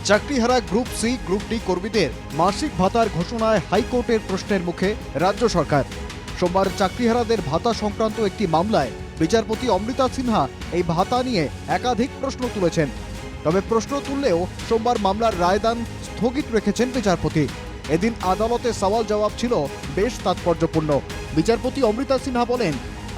চাকরিহারা group C group D কর্মীদের মাসিক ভাতার ঘোষণায় হাইকোর্টের প্রশ্নের মুখে রাজ্য সরকার। সোমবার চাকরিহারাদের ভাতা সংক্রান্ত একটি মামলায় বিচারপতি অমৃতা সিনহা এই ভাতা নিয়ে একাধিক প্রশ্ন তুলেছেন। তবে প্রশ্ন তুললেও সোমবার মামলার রায়দান স্থগিত রেখেছেন বিচারপতি। এদিন আদালতে সওয়াল জবাব ছিল বেশ তাৎপর্যপূর্ণ। বিচারপতি অমৃতা সিনহা বলেন,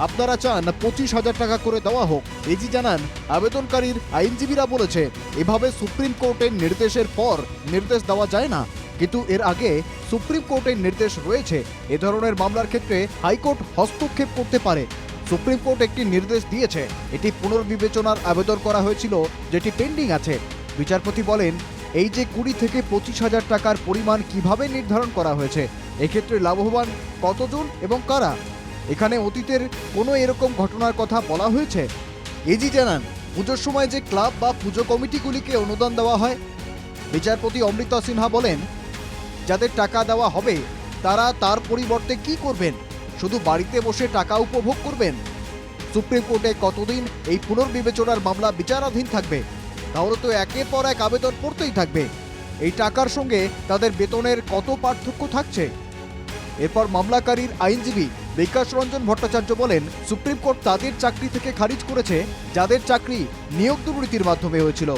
আপনারা চান 25,000 টাকা করে দেওয়া হোক। এজি জানান, আবেদনকারীর আইনজীবীরা বলেছে এভাবে সুপ্রিম কোর্টের নির্দেশের পর নির্দেশ দেওয়া যায় না, কিন্তু এর আগে সুপ্রিম কোর্টের নির্দেশ রয়েছে। এ ধরনের মামলার ক্ষেত্রে হাইকোর্ট হস্তক্ষেপ করতে পারে। সুপ্রিম কোর্ট একটি নির্দেশ দিয়েছে, এটি পুনর্বিবেচনার আবেদন করা হয়েছিল, যেটি পেন্ডিং আছে। বিচারপতি বলেন, এই যে 20 থেকে 25,000 টাকার পরিমাণ কিভাবে নির্ধারণ করা হয়েছে, এক্ষেত্রে লাভবান কতজন এবং কারা? এখানে অতীতের কোনো এরকম ঘটনার কথা বলা হয়েছে? এজি জানান, পুজোর সময় যে ক্লাব বা পুজো কমিটিগুলিকে অনুদান দেওয়া হয়। বিচারপতি অমৃতা সিনহা বলেন, যাদের টাকা দেওয়া হবে তারা তার পরিবর্তে কি করবেন? শুধু বাড়িতে বসে টাকা উপভোগ করবেন? সুপ্রিম কোর্টে কতদিন এই পুনর্বিবেচনার মামলা বিচারাধীন থাকবে? তাহলে তো একের পর এক আবেদন করতেই থাকবে। এই টাকার সঙ্গে তাদের বেতনের কত পার্থক্য থাকছে? এরপর মামলাকারীর আইনজীবী বিকাশ রঞ্জন ভট্টাচার্য বলেন, সুপ্রিম কোর্ট তাদের চাকরি থেকে খারিজ করেছে যাদের চাকরি নিয়োগ দুর্নীতির মাধ্যমে হয়েছিল।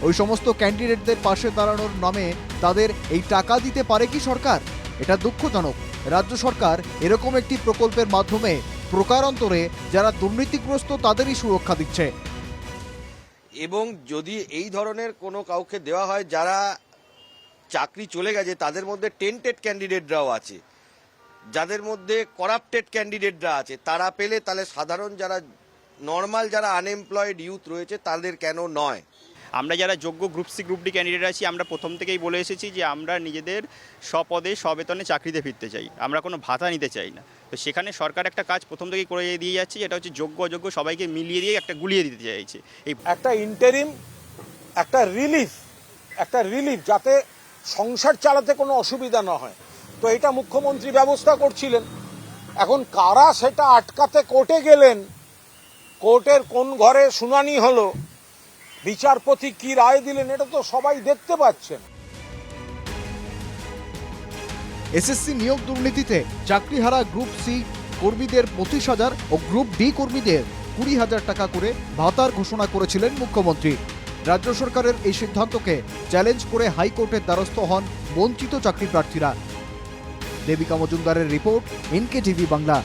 ওই সমস্ত ক্যান্ডিডেটদের পাশে দাঁড়ানোর নামে তাদের এই টাকা দিতে পারে কি সরকার? এটা দুঃখজনক। রাজ্য সরকার এরকম একটি প্রকল্পের মাধ্যমে প্রকারান্তরে যারা দুর্নীতিগ্রস্ত তাদেরই সুরক্ষা দিচ্ছে। এবং যদি এই ধরনের কোনো কাউকে দেওয়া হয় যারা চাকরি চলে গেছে, তাদের মধ্যে টেন্টেড ক্যান্ডিডেটরাও আছে, যাদের মধ্যে করাপ্টেড ক্যান্ডিডেটরা আছে, তারা পেলে তাহলে সাধারণ যারা নর্মাল যারা আনএমপ্লয়েড ইউথ রয়েছে তাদের কেন নয়? আমরা যারা যোগ্য group C group D candidate আছি, আমরা প্রথম থেকেই বলে এসেছি যে আমরা নিজেদের স্বপদে স্ববেতনে চাকরিতে ফিরতে চাই, আমরা কোনো ভাতা নিতে চাই না। তো সেখানে সরকার একটা কাজ প্রথম থেকেই করে দিয়ে যাচ্ছে, যেটা হচ্ছে যোগ্য অযোগ্য সবাইকে মিলিয়ে দিয়ে একটা গুলিয়ে দিতে চাইছে। এই একটা ইন্টারিম, একটা রিলিফ যাতে সংসার চালাতে কোনো অসুবিধা না হয়, তো এটা মুখ্যমন্ত্রী ব্যবস্থা করছিলেন। এখন কারা সেটা আটকাতে কোর্টে গেলেন, কোর্টের কোন ঘরে শুনানি হলো, বিচারপতি কি রায় দিলেন, এটা তো সবাই দেখতে পাচ্ছেন। এসএসসি নিয়োগ দুর্নীতিতে চাকরিহারা গ্রুপ সি কর্মীদের 25,000 ও গ্রুপ ডি কর্মীদের 20,000 টাকা করে ভাতার ঘোষণা করেছিলেন মুখ্যমন্ত্রী। রাজ্য সরকারের এই সিদ্ধান্তকে চ্যালেঞ্জ করে হাইকোর্টের দ্বারস্থ হন বঞ্চিত চাকরি প্রার্থীরা। দেবিকা মজুমদারের রিপোর্ট, এনকে টিভি বাংলা।